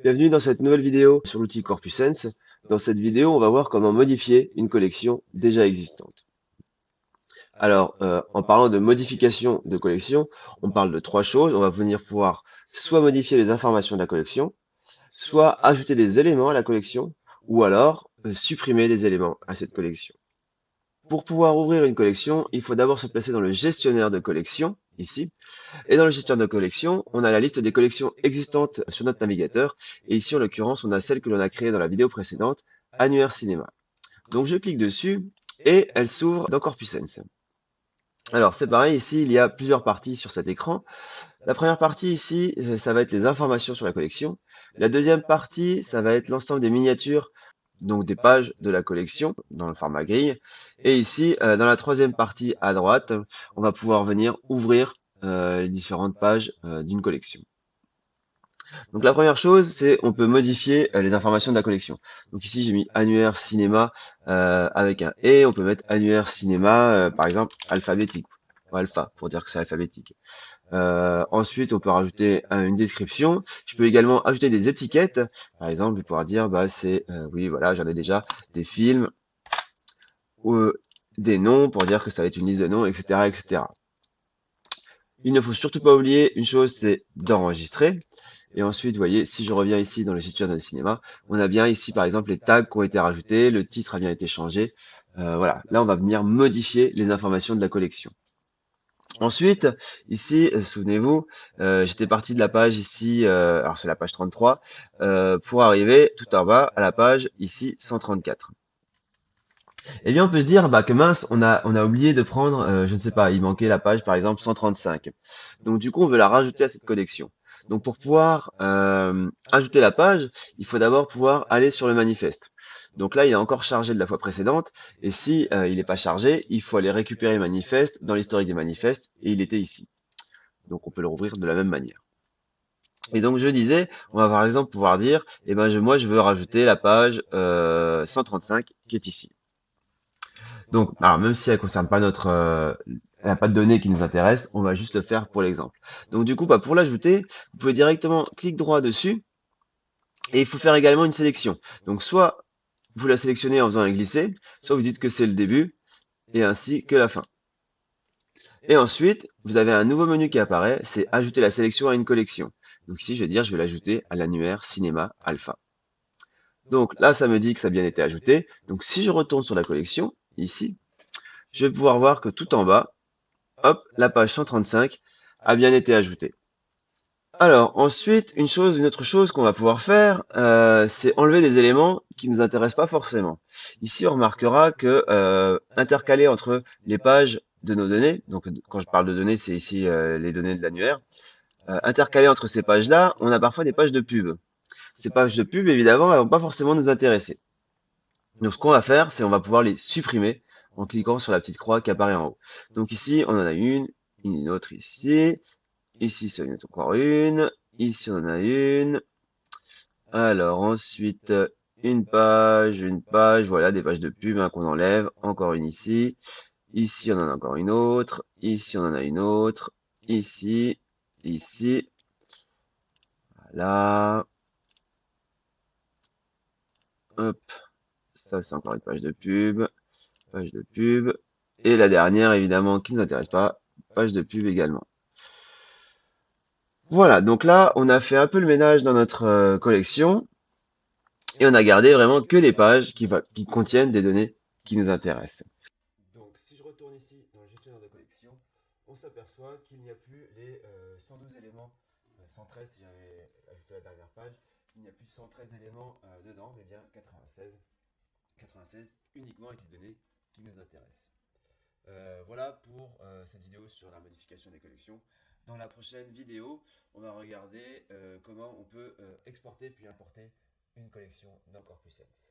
Bienvenue dans cette nouvelle vidéo sur l'outil CorpusSense. Dans cette vidéo, on va voir comment modifier une collection déjà existante. Alors, en parlant de modification de collection, on parle de trois choses. On va venir pouvoir soit modifier les informations de la collection, soit ajouter des éléments à la collection, ou alors supprimer des éléments à cette collection. Pour pouvoir ouvrir une collection, il faut d'abord se placer dans le gestionnaire de collection, ici. Et dans le gestionnaire de collection, on a la liste des collections existantes sur notre navigateur. Et ici, en l'occurrence, on a celle que l'on a créée dans la vidéo précédente, Annuaire Cinéma. Donc je clique dessus et elle s'ouvre dans CorpusSense. Alors c'est pareil, ici il y a plusieurs parties sur cet écran. La première partie ici, ça va être les informations sur la collection. La deuxième partie, ça va être l'ensemble des miniatures, donc des pages de la collection dans le format grille. Et ici, dans la troisième partie à droite, on va pouvoir venir ouvrir les différentes pages d'une collection. Donc la première chose, c'est on peut modifier les informations de la collection. Donc ici, j'ai mis annuaire cinéma avec un et. On peut mettre annuaire cinéma, par exemple, alphabétique, ou alpha, pour dire que c'est alphabétique. Ensuite, on peut rajouter une description. Je peux également ajouter des étiquettes. Par exemple, je vais pouvoir dire, bah, c'est, oui, voilà, j'en ai déjà des films, ou des noms, pour dire que ça va être une liste de noms, etc., etc. Il ne faut surtout pas oublier une chose, c'est d'enregistrer. Et ensuite, vous voyez, si je reviens ici dans le gestionnaire de cinéma, on a bien ici, par exemple, les tags qui ont été rajoutés, le titre a bien été changé. Voilà, là, on va venir modifier les informations de la collection. Ensuite, ici, souvenez-vous, j'étais parti de la page ici, alors c'est la page 33, pour arriver tout en bas à la page ici 134. Eh bien, on peut se dire bah, que mince, on a oublié de prendre, je ne sais pas, il manquait la page par exemple 135. Donc du coup, on veut la rajouter à cette collection. Donc pour pouvoir ajouter la page, il faut d'abord pouvoir aller sur le manifeste. Donc là, il est encore chargé de la fois précédente, et si il n'est pas chargé, il faut aller récupérer le manifeste dans l'historique des manifestes, et il était ici. Donc on peut le rouvrir de la même manière. Et donc je disais, on va par exemple pouvoir dire, eh ben moi je veux rajouter la page 135 qui est ici. Donc, alors même si elle ne concerne pas elle n'a pas de données qui nous intéressent, on va juste le faire pour l'exemple. Donc du coup, bah, pour l'ajouter, vous pouvez directement clic droit dessus, et il faut faire également une sélection. Donc soit vous la sélectionnez en faisant un glisser, soit vous dites que c'est le début, et ainsi que la fin. Et ensuite, vous avez un nouveau menu qui apparaît, c'est ajouter la sélection à une collection. Donc ici, je vais dire, je vais l'ajouter à l'annuaire cinéma alpha. Donc là, ça me dit que ça a bien été ajouté. Donc si je retourne sur la collection, ici, je vais pouvoir voir que tout en bas, hop, la page 135 a bien été ajoutée. Alors ensuite, une autre chose qu'on va pouvoir faire, c'est enlever des éléments qui nous intéressent pas forcément. Ici, on remarquera que intercalé entre les pages de nos données, donc quand je parle de données, c'est ici les données de l'annuaire, intercalé entre ces pages-là, on a parfois des pages de pub. Ces pages de pub, évidemment, elles vont pas forcément nous intéresser. Donc ce qu'on va faire, c'est on va pouvoir les supprimer en cliquant sur la petite croix qui apparaît en haut. Donc ici, on en a une autre ici, ici c'est encore une, ici on en a une. Alors ensuite, une page, voilà, des pages de pub hein, qu'on enlève, encore une ici. Ici on en a encore une autre, ici on en a une autre, ici, ici, voilà. Hop, ça c'est encore une page de pub. Et la dernière, évidemment, qui ne nous intéresse pas, page de pub également. Voilà, donc là, on a fait un peu le ménage dans notre collection et on a gardé vraiment que les pages qui contiennent des données qui nous intéressent. Donc, si je retourne ici dans le gestionnaire de collection, on s'aperçoit qu'il n'y a plus les 112 éléments, 113 si j'avais ajouté la dernière page, il n'y a plus 113 éléments dedans, mais bien 96. 96 uniquement avec les données qui nous intéressent. Voilà pour cette vidéo sur la modification des collections. Dans la prochaine vidéo, on va regarder comment on peut exporter puis importer une collection dans CorpusSense.